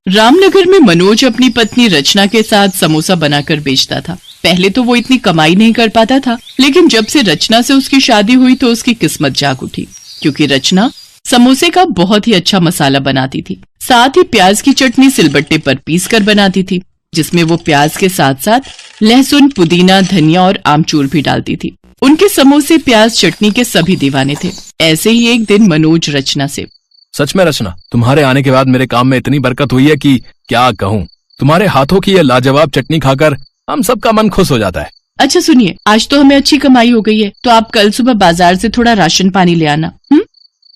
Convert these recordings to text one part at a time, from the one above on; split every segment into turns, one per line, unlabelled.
रामनगर में मनोज अपनी पत्नी रचना के साथ समोसा बनाकर बेचता था। पहले तो वो इतनी कमाई नहीं कर पाता था, लेकिन जब से रचना से उसकी शादी हुई तो उसकी किस्मत जाग उठी, क्योंकि रचना समोसे का बहुत ही अच्छा मसाला बनाती थी। साथ ही प्याज की चटनी सिलबट्टे पर पीस कर बनाती थी, जिसमें वो प्याज के साथ साथ लहसुन, पुदीना, धनिया और आमचूर भी डालती थी। उनके समोसे प्याज चटनी के सभी दीवाने थे। ऐसे ही एक दिन मनोज रचना से,
सच में रचना, तुम्हारे आने के बाद मेरे काम में इतनी बरकत हुई है कि क्या कहूँ। तुम्हारे हाथों की ये लाजवाब चटनी खाकर हम सबका मन खुश हो जाता है।
अच्छा सुनिए, आज तो हमें अच्छी कमाई हो गई है, तो आप कल सुबह बाजार से थोड़ा राशन पानी ले आना।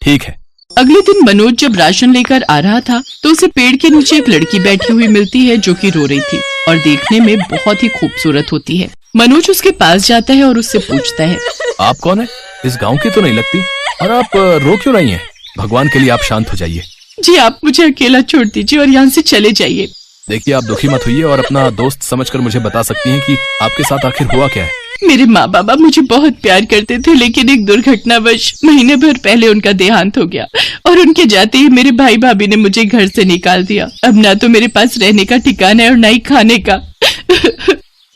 ठीक है।
अगले दिन मनोज जब राशन लेकर आ रहा था तो उसे पेड़ के नीचे एक लड़की बैठी हुई मिलती है जो कि रो रही थी और देखने में बहुत ही खूबसूरत होती है। मनोज उसके पास जाता है और उससे पूछता है,
आप कौन है? इस गांव की तो नहीं लगती, और आप रो क्यों रही हैं? भगवान के लिए आप शांत हो जाइए।
जी आप मुझे अकेला छोड़ दीजिए और यहाँ से चले जाइए।
देखिए, आप दुखी मत होइए और अपना दोस्त समझकर मुझे बता सकती हैं कि आपके साथ आखिर हुआ क्या है।
मेरे माँ बाबा मुझे बहुत प्यार करते थे, लेकिन एक दुर्घटनावश महीने भर पहले उनका देहांत हो गया और उनके जाते ही मेरे भाई भाभी ने मुझे घर से निकाल दिया। अब ना तो मेरे पास रहने का ठिकाना है और ना ही खाने का।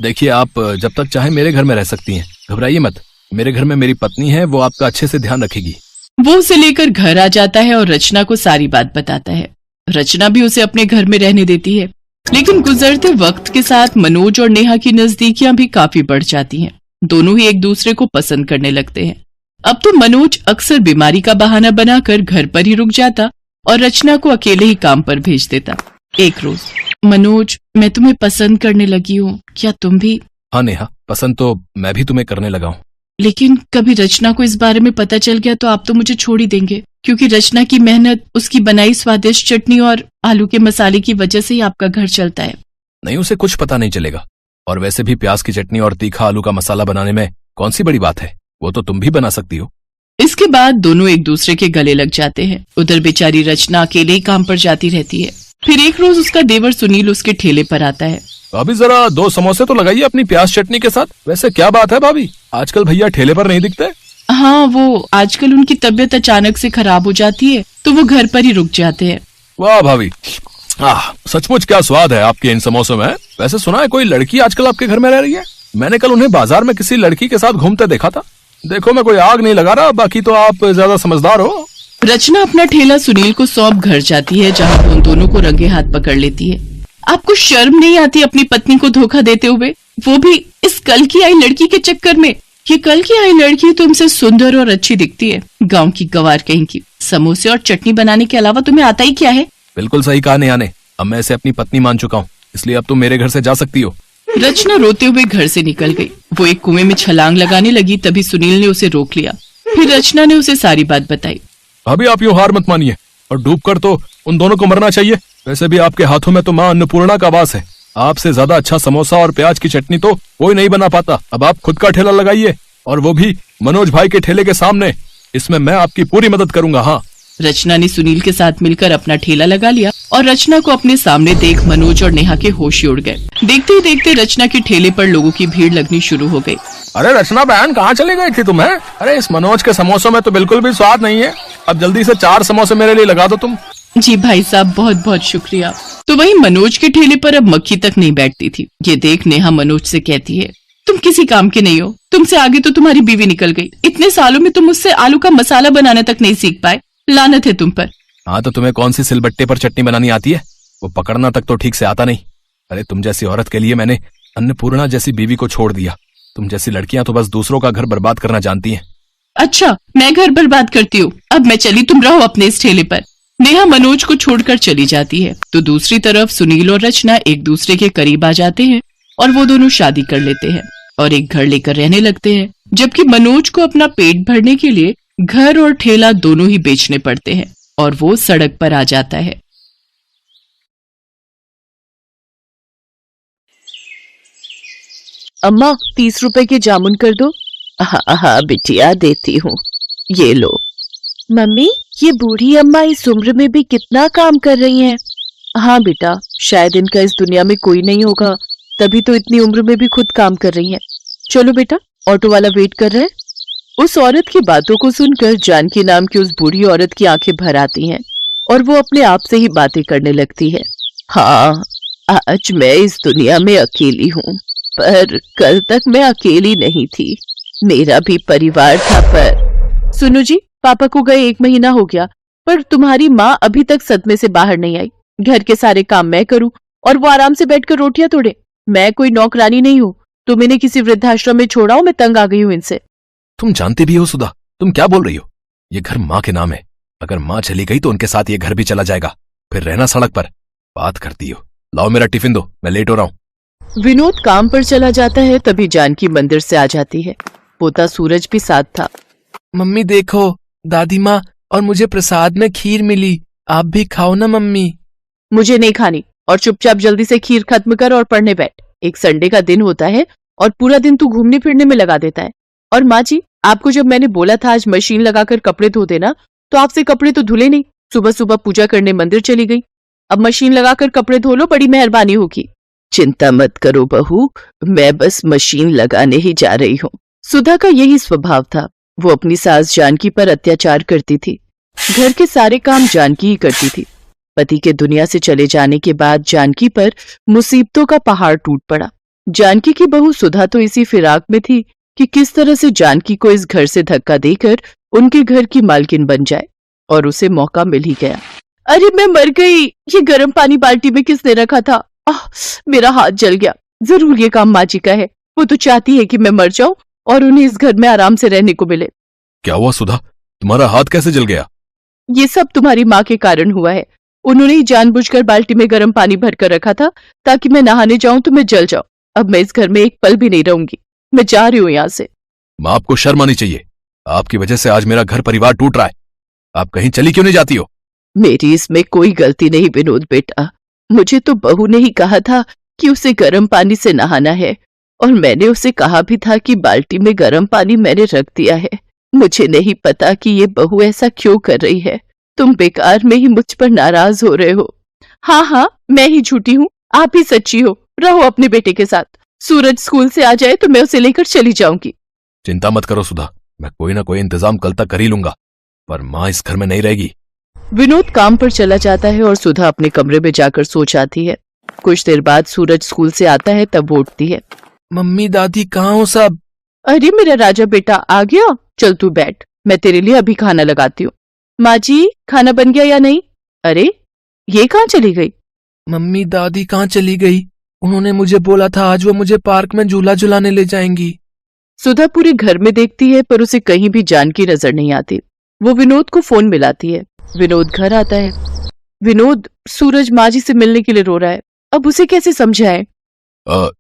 देखिए, आप जब तक चाहे मेरे घर में रह सकती हैं, घबराइए मत। मेरे घर में मेरी पत्नी है, वो आपका अच्छे से ध्यान रखेगी।
वो उसे लेकर घर आ जाता है और रचना को सारी बात बताता है। रचना भी उसे अपने घर में रहने देती है, लेकिन गुजरते वक्त के साथ मनोज और नेहा की नजदीकियां भी काफी बढ़ जाती हैं। दोनों ही एक दूसरे को पसंद करने लगते हैं। अब तो मनोज अक्सर बीमारी का बहाना बनाकर घर पर ही रुक जाता और रचना को अकेले ही काम पर भेज देता। एक रोज, मनोज, मैं तुम्हें पसंद करने लगी हूँ, क्या तुम भी?
हाँ नेहा, पसंद तो मैं भी तुम्हें करने लगा हूँ।
लेकिन कभी रचना को इस बारे में पता चल गया तो आप तो मुझे छोड़ ही देंगे, क्योंकि रचना की मेहनत, उसकी बनाई स्वादिष्ट चटनी और आलू के मसाले की वजह से ही आपका घर चलता है।
नहीं, उसे कुछ पता नहीं चलेगा। और वैसे भी प्याज की चटनी और तीखा आलू का मसाला बनाने में कौन सी बड़ी बात है, वो तो तुम भी बना सकती हो।
इसके बाद दोनों एक दूसरे के गले लग जाते हैं। उधर बेचारी रचना अकेले ही काम पर जाती रहती है। फिर एक रोज उसका देवर सुनील उसके ठेले पर आता है।
भाभी, जरा 2 समोसे तो लगाइए अपनी प्याज चटनी के साथ। वैसे क्या बात है भाभी, आजकल भैया ठेले पर नहीं दिखते?
हाँ, वो आजकल उनकी तबीयत अचानक से खराब हो जाती है तो वो घर पर ही रुक जाते हैं।
वाह भाभी, सचमुच क्या स्वाद है आपके इन समोसों में। वैसे सुना है कोई लड़की आजकल आपके घर में रह रही है? मैंने कल उन्हें बाजार में किसी लड़की के साथ घूमते देखा था। देखो, मैं कोई आग नहीं लगा रहा, बाकी तो आप ज्यादा समझदार हो।
रचना अपना ठेला सुनील को सौंप घर जाती है, जहाँ उन दोनों को रंगे हाथ पकड़ लेती है। आपको शर्म नहीं आती अपनी पत्नी को धोखा देते हुए, वो भी इस कल की आई लड़की के चक्कर में? ये कल की आई लड़की तुमसे सुंदर और अच्छी दिखती है, गांव की गवार कहीं की। समोसे और चटनी बनाने के अलावा तुम्हें आता ही क्या है?
बिल्कुल सही कहा नेहा ने। अब मैं इसे अपनी पत्नी मान चुका हूँ, इसलिए अब तुम मेरे घर से जा सकती हो।
रचना रोते हुए घर से निकल गई। वो एक कुएं में छलांग लगाने लगी, तभी सुनील ने उसे रोक लिया। फिर रचना ने उसे सारी बात बताई।
भाभी, आप यूं हार मत मानिए, और डूबकर तो उन दोनों को मरना चाहिए। वैसे भी आपके हाथों में तो माँ अन्नपूर्णा का वास है। आपसे ज्यादा अच्छा समोसा और प्याज की चटनी तो कोई नहीं बना पाता। अब आप खुद का ठेला लगाइए, और वो भी मनोज भाई के ठेले के सामने। इसमें मैं आपकी पूरी मदद करूंगा। हाँ।
रचना ने सुनील के साथ मिलकर अपना ठेला लगा लिया और रचना को अपने सामने देख मनोज और नेहा के होश ही उड़ गए। देखते ही देखते रचना के ठेले पर लोगों की भीड़ लगनी शुरू हो गई।
अरे रचना बहन, कहाँ चली गई थी तुम? अरे इस मनोज के समोसों में तो बिल्कुल भी स्वाद नहीं है। अब जल्दी से 4 समोसे मेरे लिए लगा दो तुम।
जी भाई साहब, बहुत बहुत शुक्रिया। तो वही मनोज के ठेले पर अब मक्खी तक नहीं बैठती थी। ये देख नेहा मनोज से कहती है, तुम किसी काम के नहीं हो। तुमसे आगे तो तुम्हारी बीवी निकल गई। इतने सालों में तुम मुझसे आलू का मसाला बनाना तक नहीं सीख पाए। लानत है तुम पर।
हाँ, तो तुम्हें कौन सी सिलबट्टे पर चटनी बनानी आती है? वो पकड़ना तक तो ठीक से आता नहीं। अरे तुम जैसी औरत के लिए मैंने अन्नपूर्णा जैसी बीवी को छोड़ दिया। तुम जैसी लड़कियां तो बस दूसरों का घर बर्बाद करना जानती हैं।
अच्छा, मैं घर बर्बाद करती हूँ? अब मैं चली, तुम रहो अपने इस ठेले पर। नेहा मनोज को छोड़कर चली जाती है। तो दूसरी तरफ सुनील और रचना एक दूसरे के करीब आ जाते हैं और वो दोनों शादी कर लेते हैं और एक घर लेकर रहने लगते हैं। जबकि मनोज को अपना पेट भरने के लिए घर और ठेला दोनों ही बेचने पड़ते हैं और वो सड़क पर आ जाता है।
अम्मा, 30 रुपए के जामुन कर दो। हाँ हाँ बिटिया, देती हूँ, ये लो। मम्मी, ये बूढ़ी अम्मा इस उम्र में भी कितना काम कर रही हैं। हाँ बेटा, शायद इनका इस दुनिया में कोई नहीं होगा, तभी तो इतनी उम्र में भी खुद काम कर रही हैं। चलो बेटा, ऑटो वाला वेट कर रहा है। उस औरत की बातों को सुनकर जानकी नाम की उस बूढ़ी औरत की आंखें भर आती हैं और वो अपने आप से ही बातें करने लगती है। हाँ, आज मैं इस दुनिया में अकेली हूँ, पर कल तक मैं अकेली नहीं थी। मेरा भी परिवार था। पर सुनो जी, पापा को गए 1 महीना हो गया, पर तुम्हारी माँ अभी तक सदमे से बाहर नहीं आई। घर के सारे काम मैं करूँ और वो आराम से बैठकर रोटियां तोड़े। मैं कोई नौकरानी नहीं हूँ। तुम इन्हें किसी वृद्धाश्रम में छोड़ाओ, मैं तंग आ गई हूँ इनसे।
तुम जानती भी हो सुधा, तुम क्या बोल रही हो? ये घर माँ के नाम है। अगर माँ चली गई तो उनके साथ ये घर भी चला जाएगा। फिर रहना सड़क पर। बात करती हो। लाओ मेरा टिफिन दो, मैं लेट हो रहा हूँ।
विनोद काम पर चला जाता है, तभी जानकी मंदिर से आ जाती है। पोता सूरज भी साथ था।
मम्मी देखो, दादी माँ और मुझे प्रसाद में खीर मिली। आप भी खाओ ना मम्मी।
मुझे नहीं खानी, और चुपचाप जल्दी से खीर खत्म कर और पढ़ने बैठ। एक संडे का दिन होता है और पूरा दिन तू घूमने फिरने में लगा देता है। और माँ जी, आपको जब मैंने बोला था आज मशीन लगाकर कपड़े धो देना, तो आपसे कपड़े तो धुले नहीं। सुबह सुबह पूजा करने मंदिर चली गई। अब मशीन लगाकर कपड़े धो लो, बड़ी मेहरबानी होगी। चिंता मत करो बहू, मैं बस मशीन लगाने ही जा रही हूँ। सुधा का यही स्वभाव था। वो अपनी सास जानकी पर अत्याचार करती थी। घर के सारे काम जानकी ही करती थी। पति के दुनिया से चले जाने के बाद जानकी पर मुसीबतों का पहाड़ टूट पड़ा। जानकी की बहू सुधा तो इसी फिराक में थी कि किस तरह से जानकी को इस घर से धक्का देकर उनके घर की मालकिन बन जाए, और उसे मौका मिल ही गया। अरे मैं मर गई। ये गर्म पानी बाल्टी में किसने रखा था? मेरा हाथ जल गया। जरूर ये काम माँ जी का है। वो तो चाहती है कि मैं मर जाऊं और उन्हें इस घर में आराम से रहने को मिले।
क्या हुआ सुधा, तुम्हारा हाथ कैसे जल गया?
ये सब तुम्हारी माँ के कारण हुआ है। उन्होंने ही जानबूझकर बाल्टी में गर्म पानी भरकर रखा था ताकि मैं नहाने जाऊं तो मैं जल जाऊं। अब मैं इस घर में एक पल भी नहीं रहूंगी। मैं जा रही हूँ यहाँ से।
माँ, आपको शर्म आनी चाहिए। आपकी वजह से आज मेरा घर परिवार टूट रहा है। आप कहीं चली क्यों नहीं जाती हो?
मेरी इसमें कोई गलती नहीं विनोद बेटा। मुझे तो बहू ने ही कहा था कि उसे गर्म पानी से नहाना है, और मैंने उसे कहा भी था कि बाल्टी में गर्म पानी मैंने रख दिया है। मुझे नहीं पता कि ये बहू ऐसा क्यों कर रही है। तुम बेकार में ही मुझ पर नाराज हो रहे हो। हाँ हाँ, मैं ही झूठी हूँ, आप ही सच्ची हो। रहो अपने बेटे के साथ। सूरज स्कूल से आ जाए तो मैं उसे लेकर चली जाऊंगी।
चिंता मत करो सुधा, मैं कोई ना कोई इंतजाम कल तक कर ही लूंगा, पर माँ इस घर में नहीं रहेगी।
विनोद काम पर चला जाता है और सुधा अपने कमरे में जाकर सो जाती है। कुछ देर बाद सूरज स्कूल से आता है, तब वो उठती है।
मम्मी दादी कहाँ हो सब?
अरे मेरा राजा बेटा आ गया। चल तू बैठ, मैं तेरे लिए अभी खाना लगाती हूँ। माँ जी, खाना बन गया या नहीं? अरे ये कहाँ चली गई?
मम्मी दादी कहाँ चली गई? उन्होंने मुझे बोला था आज वो मुझे पार्क में झूला झुलाने ले जाएंगी।
सुधा पूरे घर में देखती है, पर उसे कहीं भी जानकी नजर नहीं आती। वो विनोद को फोन मिलाती है। विनोद घर आता है। विनोद, सूरज माँ जी से मिलने के लिए रो रहा है। अब उसे कैसे समझाएं?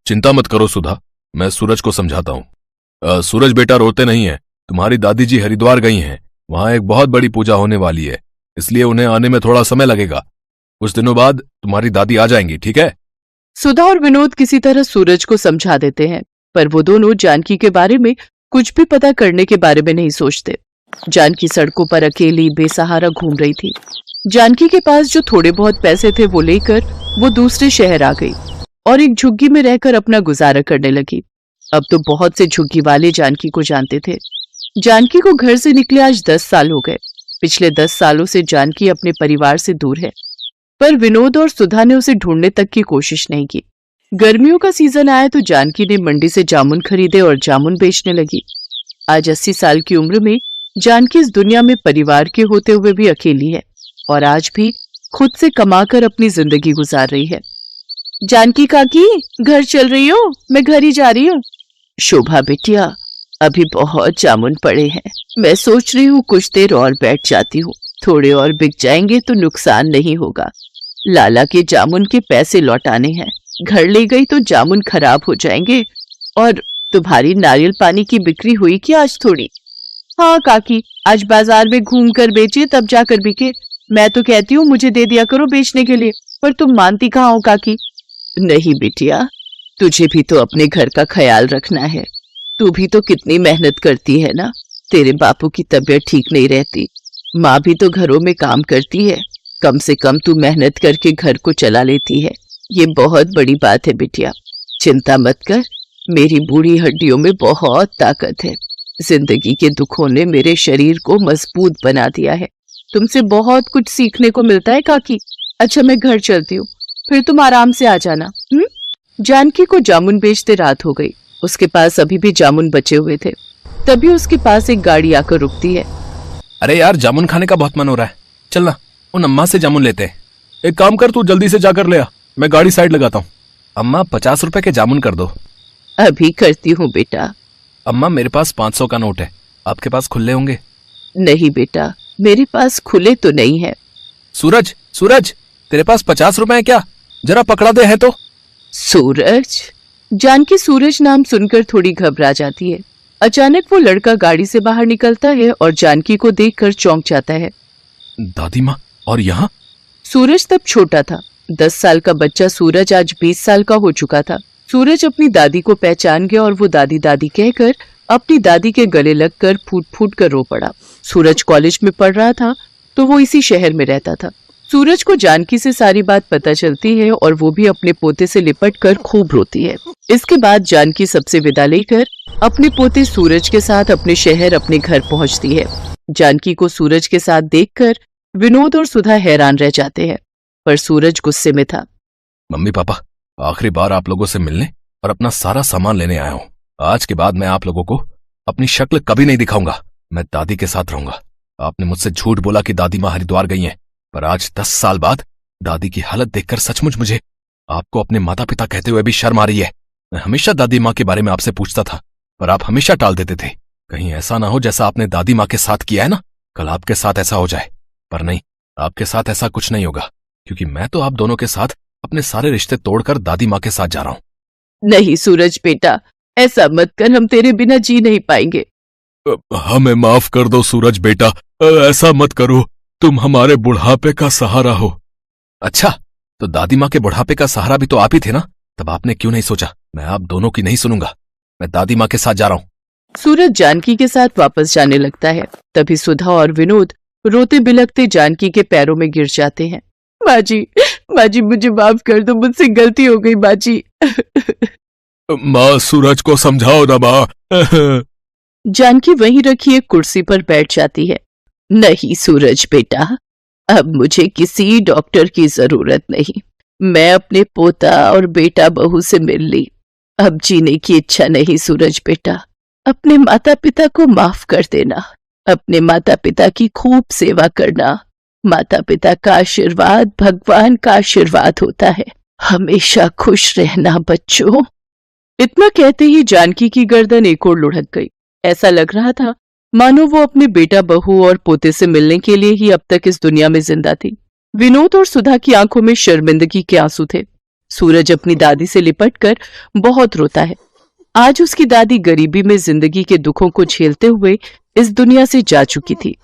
चिंता मत करो सुधा, मैं सूरज को समझाता हूँ। सूरज बेटा, रोते नहीं है। तुम्हारी दादी जी हरिद्वार गई हैं। वहां एक बहुत बड़ी पूजा होने वाली है, इसलिए उन्हें आने में थोड़ा समय लगेगा। कुछ दिनों बाद तुम्हारी दादी आ जाएंगी, ठीक है?
सुधा और विनोद किसी तरह सूरज को समझा देते हैं, पर वो दोनों जानकी के बारे में कुछ भी पता करने के बारे में नहीं सोचते। जानकी सड़कों पर अकेली बेसहारा घूम रही थी। जानकी के पास जो थोड़े बहुत पैसे थे वो लेकर वो दूसरे शहर आ गई और एक झुग्गी में रहकर अपना गुजारा करने लगी। अब तो बहुत से झुग्गी वाले जानकी को जानते थे। जानकी को घर से निकले आज 10 साल हो गए। पिछले 10 सालों से जानकी अपने परिवार से दूर है, पर विनोद और सुधा ने उसे ढूंढने तक की कोशिश नहीं की। गर्मियों का सीजन आया तो जानकी ने मंडी से जामुन खरीदे और जामुन बेचने लगी। आज 80 साल की उम्र में जानकी इस दुनिया में परिवार के होते हुए भी अकेली है और आज भी खुद से कमाकर अपनी जिंदगी गुजार रही है। जानकी काकी, घर चल रही हो? मैं घर ही जा रही हूँ। शोभा बिटिया, अभी बहुत जामुन पड़े हैं। मैं सोच रही हूँ कुछ देर और बैठ जाती हूँ। थोड़े और बिक जाएंगे तो नुकसान नहीं होगा। लाला के जामुन के पैसे लौटाने हैं। घर ले गई तो जामुन खराब हो जाएंगे। और तुम्हारी नारियल पानी की बिक्री हुई कि आज थोड़ी? हाँ काकी, आज बाजार में घूम कर बेचे तब जाकर बिके। मैं तो कहती हूँ मुझे दे दिया करो बेचने के लिए, पर तुम मानती कहाँ हो काकी? नहीं बिटिया, तुझे भी तो अपने घर का ख्याल रखना है। तू भी तो कितनी मेहनत करती है ना। तेरे बापू की तबीयत ठीक नहीं रहती, माँ भी तो घरों में काम करती है। कम से कम तू मेहनत करके घर को चला लेती है। ये बहुत बड़ी बात है बिटिया। चिंता मत कर, मेरी बूढ़ी हड्डियों में बहुत ताकत है। जिंदगी के दुखों ने मेरे शरीर को मजबूत बना दिया है। तुमसे बहुत कुछ सीखने को मिलता है काकी। अच्छा मैं घर चलती हूँ, फिर तुम आराम से आ जाना। जानकी को जामुन बेचते रात हो गई। उसके पास अभी भी जामुन बचे हुए थे। तभी उसके पास एक गाड़ी आकर रुकती है।
अरे यार, जामुन खाने का बहुत मन हो रहा है, चल ना उन अम्मा से जामुन लेते हैं। एक काम कर, तू जल्दी से जाकर ले आ, मैं गाड़ी साइड लगाता हूँ। अम्मा 50 रुपए के जामुन कर दो।
अभी करती हूँ बेटा।
अम्मा मेरे पास 500 का नोट है, आपके पास खुले होंगे?
नहीं बेटा, मेरे पास खुले तो नहीं है।
सूरज, सूरज, तेरे पास 50 रुपए है क्या? जरा पकड़ा दे है तो।
सूरज। जानकी सूरज नाम सुनकर थोड़ी घबरा जाती है। अचानक वो लड़का गाड़ी से बाहर निकलता है और जानकी को देखकर चौंक जाता है।
दादी माँ, और यहाँ?
सूरज तब छोटा था। 10 साल का बच्चा सूरज आज 20 साल का हो चुका था। सूरज अपनी दादी को पहचान गया और वो दादी दादी कहकर अपनी दादी के गले लगकर फूट फूट कर रो पड़ा। सूरज कॉलेज में पढ़ रहा था तो वो इसी शहर में रहता था। सूरज को जानकी से सारी बात पता चलती है और वो भी अपने पोते से लिपट कर खूब रोती है। इसके बाद जानकी सबसे विदा लेकर अपने पोते सूरज के साथ अपने शहर अपने घर पहुंचती है। जानकी को सूरज के साथ देखकर विनोद और सुधा हैरान रह जाते हैं, पर सूरज गुस्से में था।
मम्मी पापा, आखिरी बार आप लोगों से मिलने और अपना सारा सामान लेने आया हूँ। आज के बाद मैं आप लोगों को अपनी शक्ल कभी नहीं दिखाऊंगा। मैं दादी के साथ रहूंगा। आपने मुझसे झूठ बोला कि दादी माँ हरिद्वार गई हैं, पर आज 10 साल बाद दादी की हालत देखकर सचमुच मुझे आपको अपने माता पिता कहते हुए भी शर्म आ रही है। मैं हमेशा दादी माँ के बारे में आपसे पूछता था, पर आप हमेशा टाल देते थे। कहीं ऐसा ना हो जैसा आपने दादी माँ के साथ किया है ना, कल आपके साथ ऐसा हो जाए। पर नहीं, आपके साथ ऐसा कुछ नहीं होगा, क्योंकि मैं तो आप दोनों के साथ अपने सारे रिश्ते तोड़कर दादी माँ के साथ जा रहा हूँ।
नहीं सूरज बेटा, ऐसा मत कर, हम तेरे बिना जी नहीं पाएंगे।
हमें माफ कर दो सूरज बेटा, ऐसा मत करो, तुम हमारे बुढ़ापे का सहारा हो। अच्छा, तो दादी माँ के बुढ़ापे का सहारा भी तो आप ही थे ना, तब आपने क्यों नहीं सोचा मैं आप दोनों की नहीं सुनूंगा, मैं दादी माँ के साथ जा रहा हूँ।
सूरज जानकी के साथ वापस जाने लगता है। तभी सुधा और विनोद रोते बिलखते जानकी के पैरों में गिर जाते हैं। माजी, माजी मुझे माफ कर दो, मुझसे गलती हो गई माजी।
माँ, सूरज को समझाओ ना माँ।
जानकी वहीं रखी एक कुर्सी पर बैठ जाती है। नहीं सूरज बेटा, अब मुझे किसी डॉक्टर की जरूरत नहीं। मैं अपने पोता और बेटा बहू से मिल ली। अब जीने की इच्छा नहीं सूरज बेटा। अपने माता पिता को माफ कर देना। अपने माता पिता की खूब सेवा करना। माता पिता का आशीर्वाद भगवान का आशीर्वाद होता है। हमेशा खुश रहना बच्चों। इतना कहते ही जानकी की गर्दन एक ओर लुढ़क गई। ऐसा लग रहा था मानो वो अपने बेटा बहू और पोते से मिलने के लिए ही अब तक इस दुनिया में जिंदा थी। विनोद और सुधा की आंखों में शर्मिंदगी के आंसू थे। सूरज अपनी दादी से लिपटकर बहुत रोता है। आज उसकी दादी गरीबी में जिंदगी के दुखों को झेलते हुए इस दुनिया से जा चुकी थी।